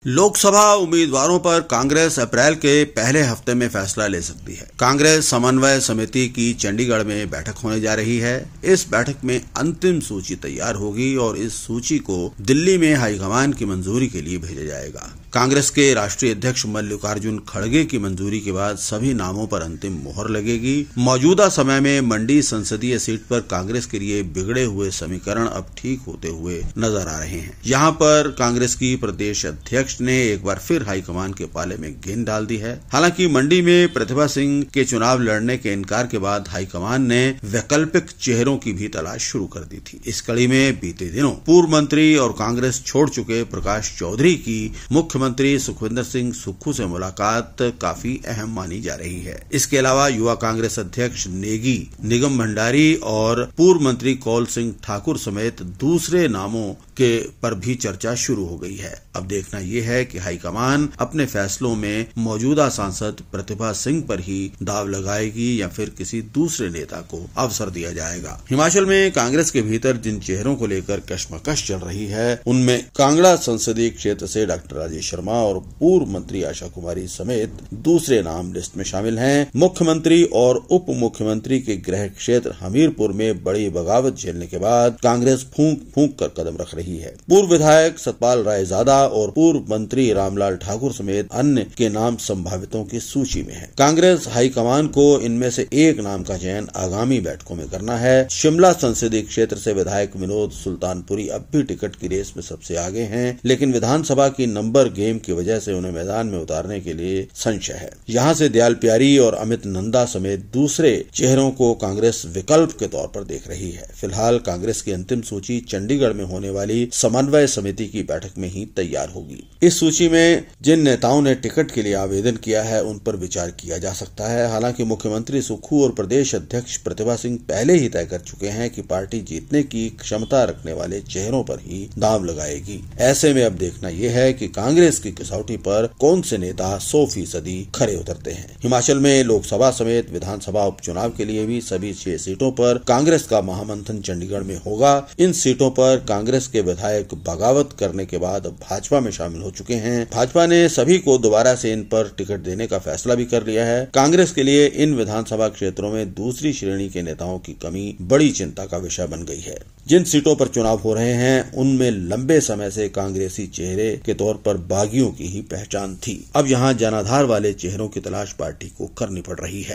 लोकसभा उम्मीदवारों पर कांग्रेस अप्रैल के पहले हफ्ते में फैसला ले सकती है। कांग्रेस समन्वय समिति की चंडीगढ़ में बैठक होने जा रही है। इस बैठक में अंतिम सूची तैयार होगी और इस सूची को दिल्ली में हाईकमान की मंजूरी के लिए भेजा जाएगा। कांग्रेस के राष्ट्रीय अध्यक्ष मल्लिकार्जुन खड़गे की मंजूरी के बाद सभी नामों पर अंतिम मोहर लगेगी। मौजूदा समय में मंडी संसदीय सीट पर कांग्रेस के लिए बिगड़े हुए समीकरण अब ठीक होते हुए नजर आ रहे हैं। यहाँ पर कांग्रेस की प्रदेश अध्यक्ष ने एक बार फिर हाईकमान के पाले में गेंद डाल दी है। हालांकि मंडी में प्रतिभा सिंह के चुनाव लड़ने के इनकार के बाद हाईकमान ने वैकल्पिक चेहरों की भी तलाश शुरू कर दी थी। इस कड़ी में बीते दिनों पूर्व मंत्री और कांग्रेस छोड़ चुके प्रकाश चौधरी की मुख्यमंत्री सुखविंदर सिंह सुक्खू से मुलाकात काफी अहम मानी जा रही है। इसके अलावा युवा कांग्रेस अध्यक्ष नेगी निगम भंडारी और पूर्व मंत्री कौल सिंह ठाकुर समेत दूसरे नामों के पर भी चर्चा शुरू हो गई है। अब देखना यह है कि हाईकमान अपने फैसलों में मौजूदा सांसद प्रतिभा सिंह पर ही दाव लगाएगी या फिर किसी दूसरे नेता को अवसर दिया जाएगा। हिमाचल में कांग्रेस के भीतर जिन चेहरों को लेकर कशमकश चल रही है उनमें कांगड़ा संसदीय क्षेत्र से डॉक्टर राजेश शर्मा और पूर्व मंत्री आशा कुमारी समेत दूसरे नाम लिस्ट में शामिल हैं। मुख्यमंत्री और उप मुख्यमंत्री के गृह क्षेत्र हमीरपुर में बड़ी बगावत झेलने के बाद कांग्रेस फूंक फूंक कर कदम रख रही है। पूर्व विधायक सतपाल रायजादा और पूर्व मंत्री रामलाल ठाकुर समेत अन्य के नाम संभावितों की सूची में है। कांग्रेस हाईकमान को इनमें से एक नाम का चयन आगामी बैठकों में करना है। शिमला संसदीय क्षेत्र से विधायक विनोद सुल्तानपुरी अब भी टिकट की रेस में सबसे आगे हैं, लेकिन विधानसभा की नंबर गेम की वजह से उन्हें मैदान में उतारने के लिए संशय है। यहाँ से दयाल प्यारी और अमित नंदा समेत दूसरे चेहरों को कांग्रेस विकल्प के तौर पर देख रही है। फिलहाल कांग्रेस की अंतिम सूची चंडीगढ़ में होने वाली समन्वय समिति की बैठक में ही तैयार होगी। इस सूची में जिन नेताओं ने टिकट के लिए आवेदन किया है उन पर विचार किया जा सकता है। हालांकि मुख्यमंत्री सुक्खू और प्रदेश अध्यक्ष प्रतिभा सिंह पहले ही तय कर चुके हैं कि पार्टी जीतने की क्षमता रखने वाले चेहरों पर ही दांव लगाएगी। ऐसे में अब देखना यह है कि कांग्रेस की कसौटी पर कौन से नेता 100% खरे उतरते हैं। हिमाचल में लोकसभा समेत विधानसभा उपचुनाव के लिए भी सभी 6 सीटों पर कांग्रेस का महामंथन चंडीगढ़ में होगा। इन सीटों पर कांग्रेस के विधायक बगावत करने के बाद भाजपा में शामिल हो चुके हैं। भाजपा ने सभी को दोबारा से इन पर टिकट देने का फैसला भी कर लिया है। कांग्रेस के लिए इन विधानसभा क्षेत्रों में दूसरी श्रेणी के नेताओं की कमी बड़ी चिंता का विषय बन गई है। जिन सीटों पर चुनाव हो रहे हैं उनमें लंबे समय से कांग्रेसी चेहरे के तौर पर बागियों की ही पहचान थी। अब यहाँ जनाधार वाले चेहरों की तलाश पार्टी को करनी पड़ रही है।